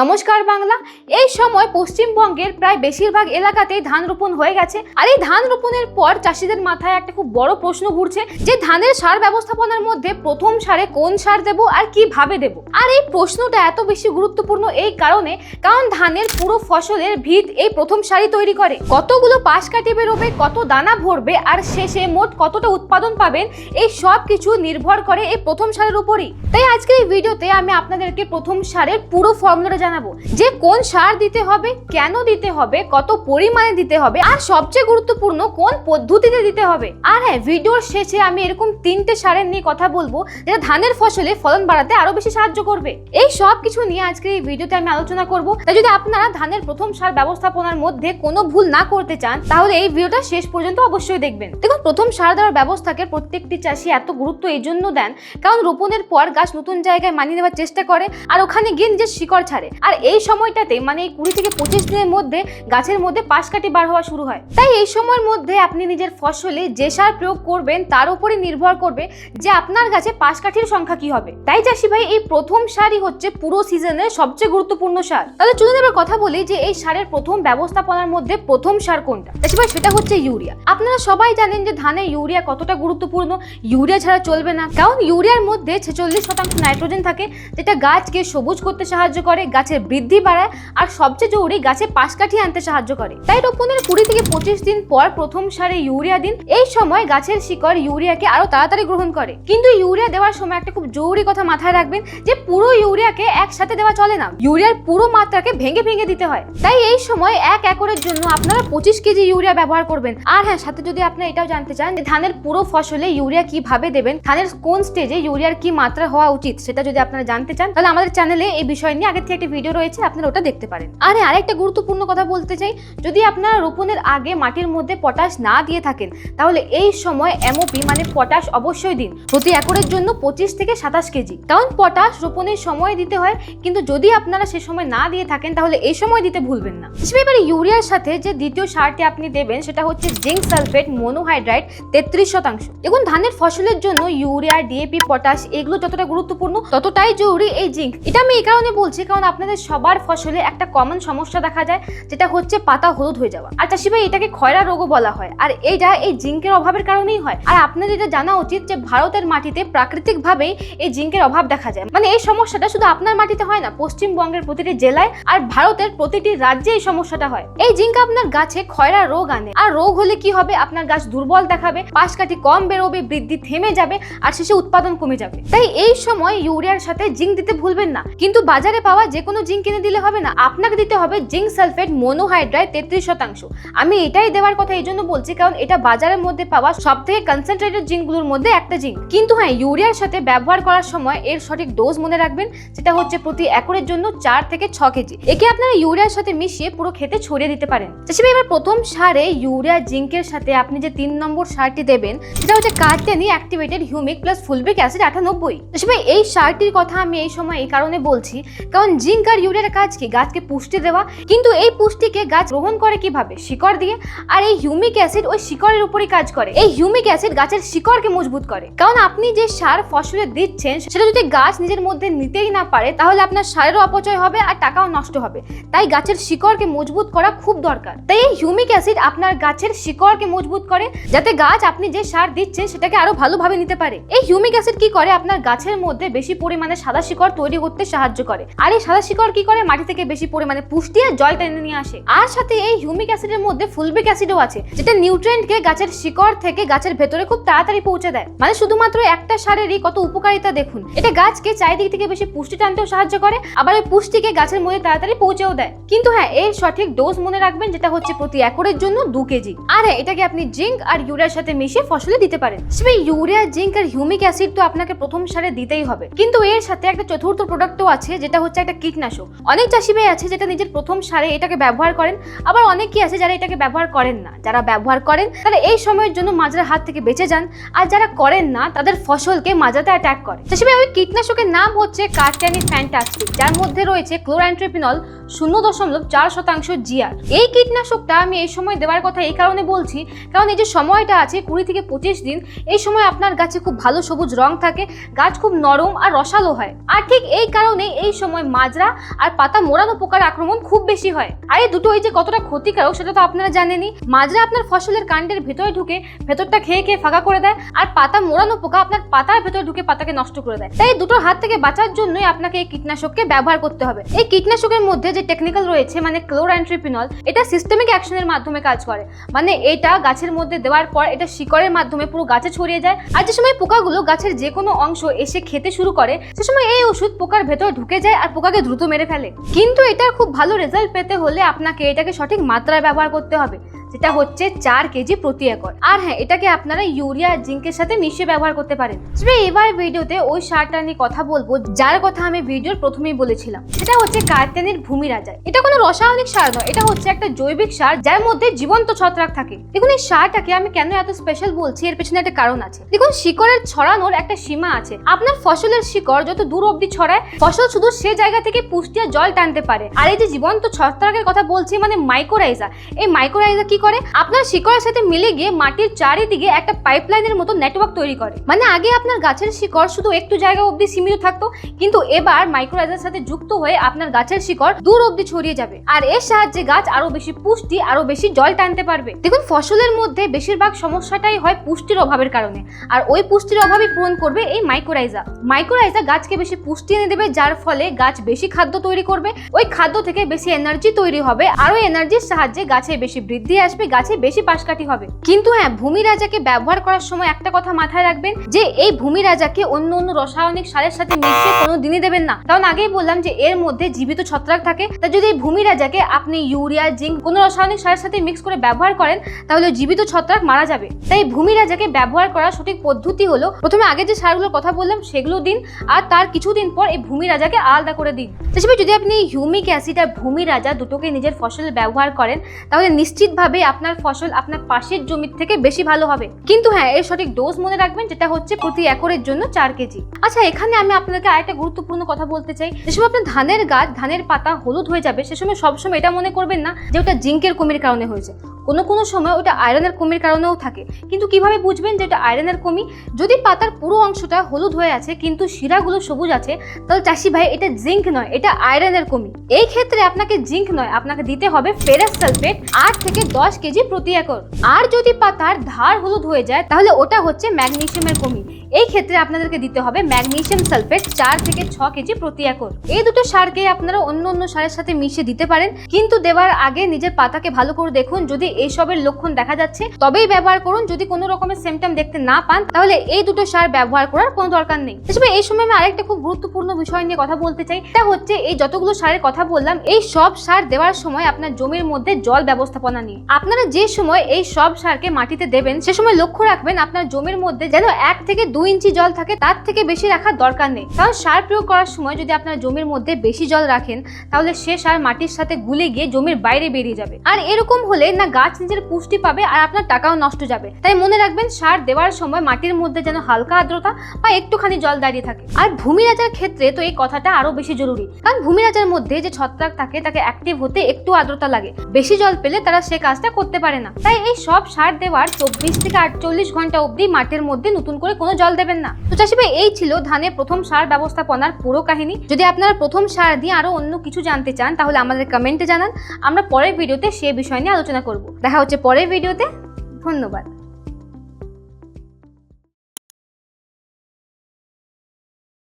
নমস্কার বাংলা। এই সময় পশ্চিমবঙ্গের প্রায় বেশিরভাগ এলাকাতেই ধান রোপণ হয়ে গেছে। আর এই ধান রোপণের পর চাষিদের মাথায় একটা খুব বড় প্রশ্ন ঘুরছে যে ধানের সার ব্যবস্থাপনার মধ্যে প্রথম সারে কোন সার দেব আর কিভাবে দেব। আর এই প্রশ্নটা এত বেশি গুরুত্বপূর্ণ এই কারণে, কারণ ধানের পুরো ফসলের ভিত এই প্রথম সারই তৈরি করে। কতগুলো পাশ কাটি বেরোবে, কত দানা ভরবে আর শেষে মোট কতটা উৎপাদন পাবেন, এই সব কিছু নির্ভর করে এই প্রথম সারের উপরই। তাই আজকের এই ভিডিওতে আমি আপনাদেরকে প্রথম সারের পুরো ফর্মুলাটা জানাবো যে কোন সার দিতে হবে, কেন দিতে হবে, কত পরিমাণে দিতে হবে আর সবচেয়ে গুরুত্বপূর্ণ কোন পদ্ধতিতে দিতে হবে। আর হ্যাঁ, ভিডিওর শেষে আমি এরকম 3টে সারের নিয়ে কথা বলবো যেটা ধানের ফসলে ফলন বাড়াতে আরো বেশি সাহায্য করবে। এই সব কিছু নিয়ে আজকের এই ভিডিওতে আমি আলোচনা করব। তাই যদি আপনারা ধানের প্রথম সার ব্যবস্থাপনার মধ্যে কোনো ভুল না করতে চান তাহলে এই ভিডিওটা শেষ পর্যন্ত অবশ্যই দেখবেন। দেখুন, প্রথম সার দেওয়ার ব্যবস্থাকে প্রত্যেকটি চাষি এত গুরুত্ব এই জন্য দেন কারণ রোপণের পর গাছ নতুন জায়গায় মানিয়ে নেওয়ার চেষ্টা করে আর ওখানে গিয়ে নিজের শিকড় ছাড়ে। আর এই সময়টাতে মানে এই 20 থেকে 25 দিনের মধ্যে গাছের মধ্যে পাশ কাটি বার হওয়া শুরু হয়। তাই এই সময়ের মধ্যে আপনি নিজের ফসলে যে সার প্রয়োগ করবেন তার উপরে নির্ভর করবে যে আপনার গাছে পাশ কাঠির সংখ্যা কি হবে। তাই চাষি ভাই, এই প্রথম সারই হচ্ছে পুরো সিজনের সবচেয়ে গুরুত্বপূর্ণ সার। তাহলে চলুন এবার কথা বলি যে এই সারের প্রথম ব্যবস্থাপনার মধ্যে প্রথম সার কোনটা। চাষি ভাই, সেটা হচ্ছে ইউরিয়া। আপনারা সবাই জানেন যে ধানে ইউরিয়া কতটা গুরুত্বপূর্ণ। ইউরিয়া ছাড়া চলবে না, কারণ ইউরিয়ার মধ্যে 46% নাইট্রোজেন থাকে যেটা গাছকে সবুজ করতে সাহায্য করে, গাছের বৃদ্ধি বাড়ায় আর সবচেয়ে জরুরি গাছে পাশ কাঠি আনতে সাহায্য করে। তাই রোপণের 20 থেকে 25 দিন পর প্রথম সারে ইউরিয়া দিন। এই সময় গাছের শিকড় ইউরিয়াকে আরো তাড়াতাড়ি গ্রহণ করে। কিন্তু ইউরিয়া দেওয়ার সময় একটা খুব জরুরি কথা মাথায় রাখবেন যে পুরো ইউরিয়াকে একসাথে দেওয়া চলে না, ইউরিয়ার পুরো মাত্রাকে ভেঙে ভেঙে দিতে হয়। তাই এই সময় 1 একরের জন্য আপনারা 25 কেজি ইউরিয়া ব্যবহার করবেন। আর হ্যাঁ, সাথে যদি আপনারা এটাও জানতে চান যে ধানের পুরো ফসলে ইউরিয়া কিভাবে দেবেন, ধানের কোন স্টেজে ইউরিয়ার কি মাত্রা হওয়া উচিত, সেটা যদি আপনারা জানতে চান তাহলে আমাদের চ্যানেলে এই বিষয় নিয়ে আগের থেকে একটা ভিডিও রয়েছে, আপনারা ওটা দেখতে পারেন। আর হ্যাঁ, আরেকটা গুরুত্বপূর্ণ কথা বলতে চাই, যদি আপনারা রোপণের আগে মাটির মধ্যে পটাশ না দিয়ে থাকেন তাহলে এই সময় এমওপি মানে পটাশ অবশ্যই দিন, প্রতি একরের জন্য 25 থেকে 27 কেজি। কারণ পটাশ রোপণের সময় দিতে হয়, কিন্তু যদি আপনারা সে সময় না দিয়ে থাকেন তাহলে এই সময় দিতে ভুলবেন না। এবারে ইউরিয়ার সাথে যে দ্বিতীয় সারটি আপনি দেবেন সেটা হচ্ছে জিঙ্ক সালফেট মনোহাইড্রাইট 33%। দেখুন, ধানের ফসলের জন্য ইউরিয়া, ডিএপি, পটাশ এগুলো যতটা গুরুত্বপূর্ণ ততটাই জরুরি এই জিঙ্ক। এটা আমি এই কারণে বলছি কারণ আপনাদের সবার ফসলে একটা কমন সমস্যা দেখা যায় যেটা হচ্ছে পাতা হলুদ হয়ে যাওয়া। আর চাষি ভাই, এটাকে খয়রা রোগও বলা হয় আর এইটা এই জিঙ্কের অভাবের কারণেই হয়। আর আপনাদের এটা জানা উচিত যে ভারতের মাটিতে প্রাকৃতিকভাবেই এই জিঙ্কের অভাব দেখা যায়। মানে এই সমস্যাটা শুধু আপনার মাটিতে হয় না, পশ্চিমবঙ্গের প্রতিটি জেলায় আর ভারতের প্রতিটি রাজ্যে এই সমস্যাটা হয়। এই জিঙ্ক আপনার গাছে খয়রা রোগ আনে আর রোগ হলে কি হবে, আপনার গাছ দুর্বল দেখাবে, পাশ কাঠি কম বেরোবে, বৃদ্ধি থেমে যাবে আর শেষে উৎপাদন কমে যাবে। তাই এই সময় ইউরিয়ার সাথে জিঙ্ক দিতে ভুলবেন না। কিন্তু বাজারে পাওয়া যে কোনো জিঙ্ক কিনে দিলে হবে না, আপনাকে দিতে হবে জিঙ্ক সালফেট মনোহাইড্রাইট 33%। আমি এটাই দেওয়ার কথা এই জন্য বলছি কারণ এটা বাজারের মধ্যে পাওয়া সবথেকে কনসেন্ট্রেটেড জিঙ্কগুলোর মধ্যে একটা জিঙ্ক। কিন্তু হ্যাঁ, ইউরিয়ার সাথে ব্যবহার করার সময় এর সঠিক ডোজ মনে রাখবেন, যেটা হচ্ছে প্রতি একরের জন্য 4 থেকে 6 কেজি। একে আপনারা ইউরিয়ার সাথে মিশিয়ে পুরো খেতে ছড়িয়ে দিতে পারেন। এবার প্রথম সারে ইউরিয়া জিঙ্কের সাথে আপনি যে 3 নম্বর সারটি দেবেন সেটা হচ্ছে কার্টেনি অ্যাক্টিভেটেড হিউমিক প্লাস ফুলবিক অ্যাসিড 98। এই সারটির কথা আমি এই সময় এই কারণে বলছি কারণ জিঙ্ক আর ইউরিয়ার কাজ কি, গাছকে পুষ্টি দেওয়া। কিন্তু এই পুষ্টিকে গাছ গ্রহণ করে কিভাবে, শিকড় দিয়ে। আর এই হিউমিক অ্যাসিড ওই শিকড়ের উপরই কাজ করে। এই হিউমিক অ্যাসিড গাছের শিকড়কে মজবুত করে। কারণ আপনি যে সার ফসলে দিচ্ছেন সেটা যদি গাছ নিজের মধ্যে নিতেই না পারে তাহলে আপনার সারেরও অপচয় হবে আর টাকাও নষ্ট হবে। তাই গাছের শিকড়কে মজবুত করা খুব দরকার। তাই এই হিউমিক অ্যাসিড আপনার গাছের শিকড়কে মজবুত করে যাতে গাছ আপনি যে সার দিচ্ছেন সেটাকে আরো ভালোভাবে নিতে পারে। এই হিউমিক অ্যাসিড কি করে, আপনার গাছের মধ্যে বেশি পরিমাণে সাদা শিকড় তৈরি করতে সাহায্য করে। আর এই সাদা শিকড় কি করে, মাটি থেকে বেশি পরিমাণে পুষ্টি আর জল টেনে নিয়ে আসে। আর সাথে এই হিউমিক অ্যাসিডের মধ্যে ফুলবিক অ্যাসিডও আছে যেটা নিউট্রিয়েন্টকে গাছের শিকড় থেকে গাছের ভেতরে খুব তাড়াতাড়ি পৌঁছে দেয়। মানে শুধুমাত্র একটা সারেরই কত উপকারিতা দেখুন। এটা গাছকে চারিদিক থেকে বেশি পুষ্টি টানতেও সাহায্য করে, আবার ওই পুষ্টিকে গাছের মধ্যে তাড়াতাড়ি পৌঁছেও দেয়। কিন্তু হ্যাঁ, এর সঠিক ডোজ মনে রাখবেন, যেটা হচ্ছে প্রতি একরের জন্য 2 কেজি। আর হ্যাঁ, এটাকে আপনি জিঙ্ক আর ইউরিয়ার সাথে মিশিয়ে ফসলে দিতে পারেন। ইউরিয়া, জিঙ্ক আর হিউমিক অ্যাসিড তো আপনাকে প্রথম সারে দিতেই হবে, কিন্তু এর সাথে একটা চতুর্থ প্রোডাক্টও আছে যেটা হচ্ছে একটা কীটনাশক। অনেক চাষি ভাই আছে যেটা নিজের প্রথম সারে এটাকে ব্যবহার করেন, আবার অনেকেই আছে যারা এটাকে ব্যবহার করেন না। যারা ব্যবহার করেন তারা এই সময়ের জন্য মাজরার হাত থেকে বেঁচে যান, আর যারা করেন না তাদের ফসলকে মাজাতে অ্যাটাক করে। চাষি ভাই, ওই কীটনাশকের নাম হচ্ছে কার্টেনি ফ্যান্টাস্টিক, যার মধ্যে রয়েছে ক্লোরঅ্যান্ট্রিপিনল 0.4% জিআর। এই কীটনাশকটা আমি এই সময় দেওয়ার কথা এই কারণে বলছি কারণ এই যে সময়টা আছে 20 থেকে 25 দিন, এই সময় আপনার গাছে খুব ভালো সবুজ রং থাকে, গাছ খুব নরম আর রসালো হয়। আর ঠিক এই কারণে এই সময় মাজরা মাজরা আর পাতা মোড়ানো পোকার আক্রমণ খুব বেশি হয়। আর এই দুটো যে কতটা ক্ষতিকারক সেটা তো আপনারা জানেনই। মাজরা আপনার ফসলের কাণ্ডের ভেতরে ঢুকে ভেতরটা খেয়ে খেয়ে ফাঁকা করে দেয়, আর পাতা মোড়ানো পোকা আপনার পাতার ভেতরে ঢুকে পাতাকে নষ্ট করে দেয়। তাই দুটোর হাত থেকে বাঁচার জন্যই আপনাকে এই কীটনাশককে ব্যবহার করতে হবে। এই কীটনাশকের মধ্যে যে টেকনিক্যাল রয়েছে মানে ক্লোরঅ্যান্ট্রিপিনল, এটা সিস্টেমিক অ্যাকশনের মাধ্যমে কাজ করে। মানে এটা গাছের মধ্যে দেওয়ার পর এটা শিকড়ের মাধ্যমে পুরো গাছে ছড়িয়ে যায়। আর যে সময় পোকাগুলো গাছের যে কোনো অংশ এসে খেতে শুরু করে সে সময় এই ওষুধ পোকার ভেতর ঢুকে যায় আর পোকাকে দ্রুত মেরে ফেলে। কিন্তু এটার খুব ভালো রেজাল্ট পেতে হলে আপনাকে এটাকে সঠিক মাত্রায় ব্যবহার করতে হবে, যেটা হচ্ছে 4 কেজি প্রতি একর। আর হ্যাঁ, এটাকে আপনারা ইউরিয়া জিঙ্কের সাথে মিশিয়ে ব্যবহার করতে পারেন। এবার ভিডিওতে ওই সারটা নিয়ে কথা বলবো যার কথা আমি ভিডিওর প্রথমেই বলেছিলাম, সেটা হচ্ছে কার্টেনির ভূমি রাজা। এটা কোনো রাসায়নিক সার নয়, এটা হচ্ছে একটা জৈবিক সার যার মধ্যে জীবন্ত ছত্রাক থাকে। দেখুন এই সারটাকে আমি কেন এত স্পেশাল বলছি, এর পেছনে একটা কারণ আছে। দেখুন শিকড়ের ছড়ানোর একটা সীমা আছে। আপনার ফসলের শিকড় যত দূর অবধি ছড়ায় ফসল শুধু সে জায়গা থেকে পুষ্টি আর জল টানতে পারে। আর এই যে জীবন্ত ছত্রাকের কথা বলছি মানে মাইকোরাইজা, এই মাইকোরাইজা কি করে, আপনার শিকড়ের সাথে মিলে গিয়ে মাটির চারিদিকে একটা পাইপলাইনের মতো নেটওয়ার্ক তৈরি করে। মানে আগে আপনার গাছের শিকড় শুধু একটু জায়গা অবধি সীমিত থাকতো, কিন্তু এবার মাইক্রোরাইজার সাথে যুক্ত হয়ে আপনার গাছের শিকড় দূর অবধি ছড়িয়ে যাবে। আর এর সাহায্যে গাছ আরো বেশি পুষ্টি আরো বেশি জল টানতে পারবে। দেখুন ফসলের মধ্যে বেশিরভাগ সমস্যাটাই হয় পুষ্টির অভাবের কারণে, আর ওই পুষ্টির অভাবই পূরণ করবে এই মাইক্রোরাইজা। মাইক্রোরাইজা গাছকে বেশি পুষ্টি এনে দেবে, যার ফলে গাছ বেশি খাদ্য তৈরি করবে, ওই খাদ্য থেকে বেশি এনার্জি তৈরি হবে, আর ওই এনার্জির সাহায্যে গাছে বেশি বৃদ্ধি আসবে, গাছে বেশি পাশকাঠি হবে। কিন্তু হ্যাঁ, ভূমি রাজাকে ব্যবহার করার সময় একটা কথা মাথায় রাখবেন যে এই ভূমি রাজাকে অন্য অন্য রাসায়নিক সারের সাথে মিশিয়ে কোনো দিনই দেবেন না, কারণ আগেই বললাম যে এর মধ্যে জীবিত ছত্রাক থাকে। তাই যদি এই ভূমি রাজাকে আপনি ইউরিয়া জিঙ্ক কোনো রাসায়নিক সারের সাথে মিক্স করে ব্যবহার করেন তাহলে জীবিত ছত্রাক মারা যাবে। তাই ভূমি রাজাকে ব্যবহার করার সঠিক পদ্ধতি হলো প্রথমে আগে যে সারগুলোর কথা বললাম সেগুলো দিন, আর তার কিছুদিন পর এই ভূমি রাজাকে আলাদা করে দিন। হিসেবে যদি আপনি হিউমিক অ্যাসিড আর ভূমি রাজা দুটোকে নিজের ফসলে ব্যবহার করেন তাহলে নিশ্চিতভাবে আপনার ফসল আপনার পাশের জমির থেকে বেশি ভালো হবে। কিন্তু হ্যাঁ, এর সঠিক ডোজ মনে রাখবেন, যেটা হচ্ছে প্রতি একরের জন্য 4 কেজি। আচ্ছা, এখানে আমি আপনাদেরকে আরেকটা গুরুত্বপূর্ণ কথা বলতে চাই। যে সময় আপনার ধানের গাছ ধানের পাতা হলুদ হয়ে যাবে সে সময় সবসময় এটা মনে করবেন না যে ওটা জিঙ্কের কমির কারণে হয়েছে। কোনো সময় ওটা আয়রনের কমির কারণেও থাকে। কিন্তু কিভাবে বুঝবেন যে এটা আয়রনের কমি? যদি পাতার পুরো অংশটা হলুদ হয়ে আছে কিন্তু শিরাগুলো সবুজ আছে তাহলে চাষি ভাই এটা জিঙ্ক নয়, এটা আয়রনের কমি। এই ক্ষেত্রে আপনাকে জিঙ্ক নয়, আপনাকে দিতে হবে ফেরাস সালফেট 8 থেকে 10 কেজি প্রতি একর। আর যদি পাতার ধার হলুদ হয়ে যায় তাহলে ওটা হচ্ছে ম্যাগনেসিয়ামের কমি। এই ক্ষেত্রে আপনাদেরকে দিতে হবে ম্যাগনেসিয়াম সালফেট 4 থেকে 6 কেজি প্রতি একর। এই দুটো সারকে আপনারা অন্য অন্য সারের সাথে মিশিয়ে দিতে পারেন, কিন্তু দেওয়ার আগে নিজের পাতাকে ভালো করে দেখুন। যদি এইসবের লক্ষণ দেখা যাচ্ছে তবেই ব্যবহার করুন। যদি কোনো রকমের সিমটম দেখতে না পান তাহলে এই দুটো সার ব্যবহার করার কোনো দরকার নেই। তবে এই সময় আমি আরেকটা খুব গুরুত্বপূর্ণ বিষয় নিয়ে কথা বলতে চাই। তা হচ্ছে এই যতগুলো সারের কথা বললাম এই সব সার দেওয়ার সময় আপনার জমির মধ্যে জল ব্যবস্থাপনা নিয়ে। আপনারা যে সময় এই সব সারকে মাটিতে দেবেন সে সময় লক্ষ্য রাখবেন আপনার জমির মধ্যে যেন 1 থেকে 2 ইঞ্চি জল থাকে, তার থেকে বেশি রাখার দরকার নেই। কারণ সার প্রয়োগ করার সময় যদি আপনার জমির মধ্যে বেশি জল রাখেন তাহলে সে সার মাটির সাথে গুলে গিয়ে জমির বাইরে বেরিয়ে যাবে। আর এরকম হলে না গাছ নিজের পুষ্টি পাবে আর আপনার টাকাও নষ্ট যাবে। তাই মনে রাখবেন সার দেওয়ার সময় মাটির মধ্যে যেন হালকা আর্দ্রতা বা একটুখানি জল দাঁড়িয়ে থাকে। আর ভূমি রাজার ক্ষেত্রে তো এই কথাটা আরো বেশি জরুরি, কারণ ভূমি রাজার মধ্যে যে ছত্রাক থাকে তাকে অ্যাক্টিভ হতে একটু আর্দ্রতা লাগে। বেশি জল পেলে তারা সে কাজটা করতে পারে না। তাই এই সব সার দেওয়ার 24 থেকে 48 ঘন্টা অবধি মাটির মধ্যে নতুন করে কোনো জল দেবেন না। তো চাষি ভাই, এই ছিল ধানের প্রথম সার ব্যবস্থাপনার পুরো কাহিনী। যদি আপনারা প্রথম সার দিয়ে আরো অন্য কিছু জানতে চান তাহলে আমাদের কমেন্টে জানান, আমরা পরের ভিডিওতে সে বিষয় নিয়ে আলোচনা করব। দেখা হচ্ছে পরের ভিডিওতে। ধন্যবাদ।